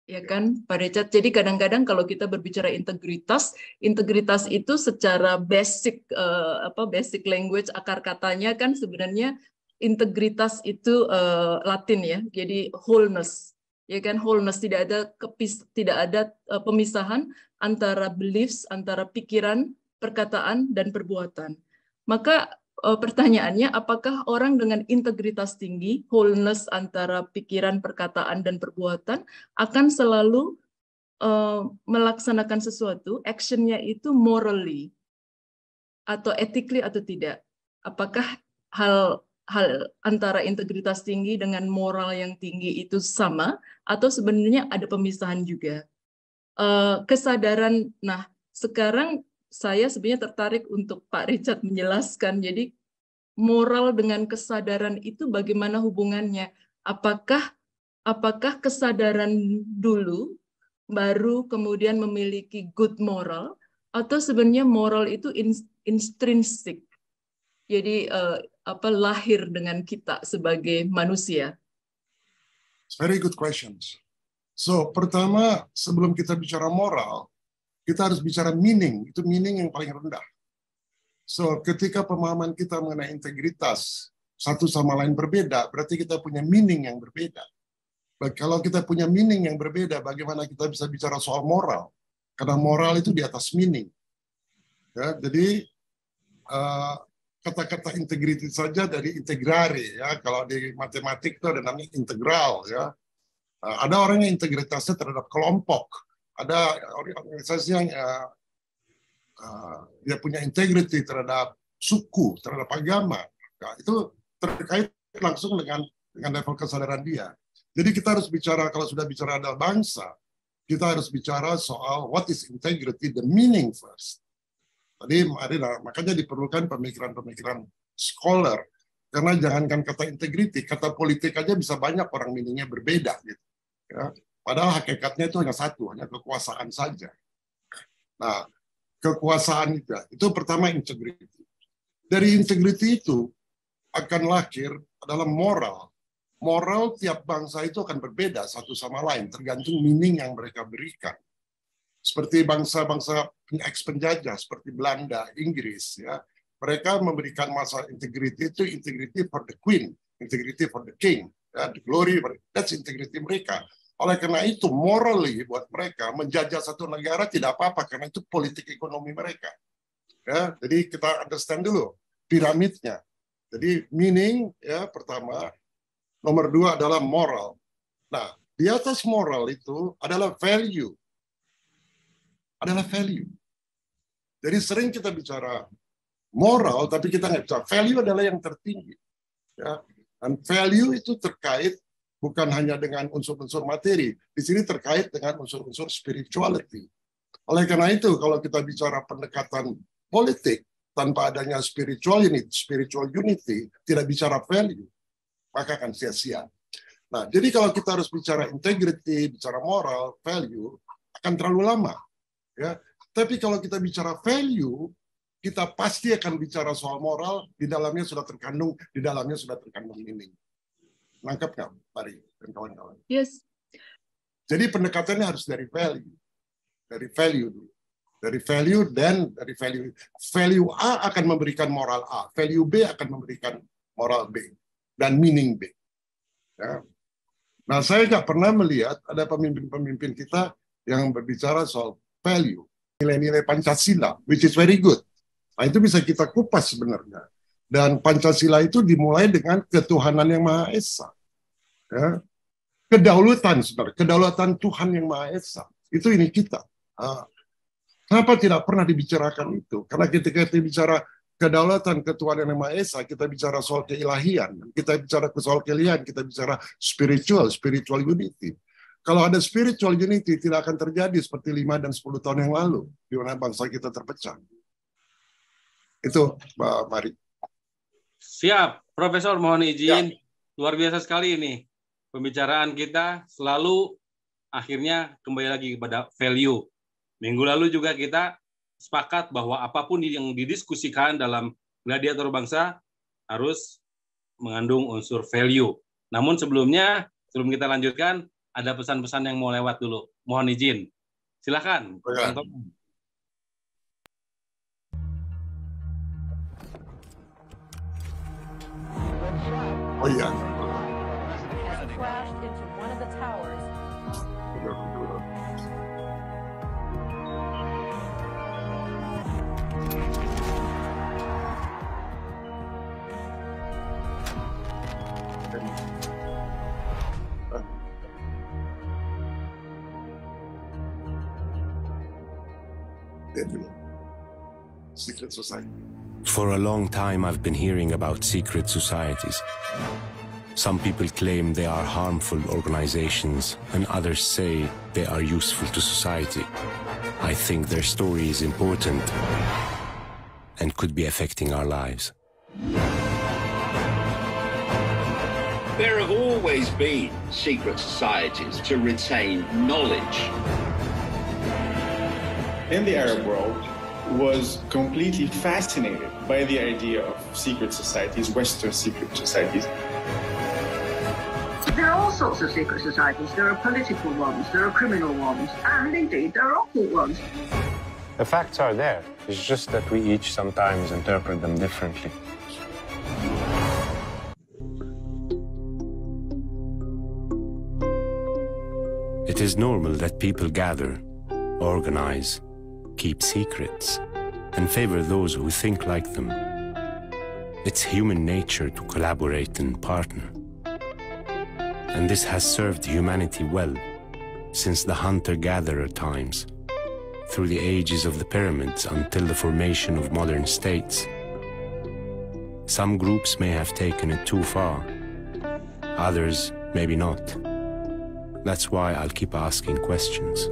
ya kan, Pak Richard? Jadi kadang-kadang kalau kita berbicara integritas, integritas itu secara basic basic language akar katanya kan sebenarnya integritas itu Latin ya, jadi wholeness, ya kan, wholeness, tidak ada pemisahan antara beliefs, antara pikiran, perkataan dan perbuatan. Maka pertanyaannya, apakah orang dengan integritas tinggi, wholeness antara pikiran, perkataan, dan perbuatan akan selalu melaksanakan sesuatu, actionnya itu morally atau ethically atau tidak? Apakah hal antara integritas tinggi dengan moral yang tinggi itu sama, atau sebenarnya ada pemisahan juga? Kesadaran, nah sekarang saya sebenarnya tertarik untuk Pak Richard menjelaskan. Jadi moral dengan kesadaran itu bagaimana hubungannya? Apakah kesadaran dulu baru kemudian memiliki good moral, atau sebenarnya moral itu intrinsik? Jadi lahir dengan kita sebagai manusia. Very good questions. So pertama, sebelum kita bicara moral, kita harus bicara meaning. Itu meaning yang paling rendah. So, ketika pemahaman kita mengenai integritas satu sama lain berbeda, berarti kita punya meaning yang berbeda. Kalau kita punya meaning yang berbeda, bagaimana kita bisa bicara soal moral? Karena moral itu di atas meaning. Ya, jadi kata-kata integritas saja dari integrare, ya. Kalau di matematik itu ada namanya integral, ya. Ada orang yang integritasnya terhadap kelompok, ada organisasi yang dia punya integrity terhadap suku, terhadap agama. Nah, itu terkait langsung dengan level kesadaran dia. Jadi kita harus bicara, kalau sudah bicara ada bangsa, kita harus bicara soal what is integrity, the meaning first. Tadi makanya diperlukan pemikiran-pemikiran scholar, karena jangankan kata integrity, kata politik aja bisa banyak orang meaningnya berbeda, gitu. Ya. Padahal hakikatnya itu hanya satu, hanya kekuasaan saja. Nah, kekuasaan itu pertama integrity. Dari integrity itu akan lahir adalah moral. Moral tiap bangsa itu akan berbeda satu sama lain, tergantung meaning yang mereka berikan. Seperti bangsa-bangsa ex-penjajah, seperti Belanda, Inggris, ya, mereka memberikan masalah integrity itu integrity for the queen, integrity for the king, ya, the glory, that's integrity mereka. Oleh karena itu, morally buat mereka menjajah satu negara tidak apa-apa karena itu politik ekonomi mereka. Ya, jadi kita understand dulu piramidnya. Jadi meaning ya pertama, nomor dua adalah moral. Nah, di atas moral itu adalah value. Adalah value. Jadi sering kita bicara moral, tapi kita nggak bicara value adalah yang tertinggi. Ya. Dan value itu terkait bukan hanya dengan unsur-unsur materi, di sini terkait dengan unsur-unsur spirituality. Oleh karena itu, kalau kita bicara pendekatan politik tanpa adanya spiritual unity, tidak bicara value, maka akan sia-sia. Nah, jadi kalau kita harus bicara integrity, bicara moral, value, akan terlalu lama. Ya. Tapi kalau kita bicara value, kita pasti akan bicara soal moral, di dalamnya sudah terkandung meaning. Nangkap nggak, Mari dan kawan-kawan? Yes. Jadi pendekatannya harus dari value. Dari value dulu. Dari value dan dari value. Value A akan memberikan moral A. Value B akan memberikan moral B. Dan meaning B. Ya. Nah, saya nggak pernah melihat ada pemimpin-pemimpin kita yang berbicara soal value. Nilai-nilai Pancasila, which is very good. Nah, itu bisa kita kupas sebenarnya. Dan Pancasila itu dimulai dengan ketuhanan yang Maha Esa. Ya. Kedaulatan sebenarnya, kedaulatan Tuhan yang Maha Esa. Itu ini kita. Kenapa tidak pernah dibicarakan itu? Karena ketika kita bicara kedaulatan ketuhanan yang Maha Esa, kita bicara soal keilahian. Kita bicara soal keilahian, kita bicara spiritual unity. Kalau ada spiritual unity, tidak akan terjadi seperti 5 dan 10 tahun yang lalu, di mana bangsa kita terpecah. Itu, Mbak Mari. Siap, Profesor, mohon izin. Ya. Luar biasa sekali ini. Pembicaraan kita selalu akhirnya kembali lagi kepada value. Minggu lalu juga kita sepakat bahwa apapun yang didiskusikan dalam Gladiator Bangsa harus mengandung unsur value. Namun sebelum kita lanjutkan, ada pesan-pesan yang mau lewat dulu. Mohon izin. Silakan. Oh iya. Secret society. For a long time, I've been hearing about secret societies. Some people claim they are harmful organizations, and others say they are useful to society. I think their story is important and could be affecting our lives. There have always been secret societies to retain knowledge. In the Arab world, was completely fascinated by the idea of secret societies, Western secret societies. There are all sorts of secret societies. There are political ones, there are criminal ones, and indeed there are occult ones. The facts are there. It's just that we each sometimes interpret them differently. It is normal that people gather, organize, keep secrets, and favor those who think like them. It's human nature to collaborate and partner. And this has served humanity well since the hunter-gatherer times, through the ages of the pyramids until the formation of modern states. Some groups may have taken it too far, others maybe not. That's why I'll keep asking questions.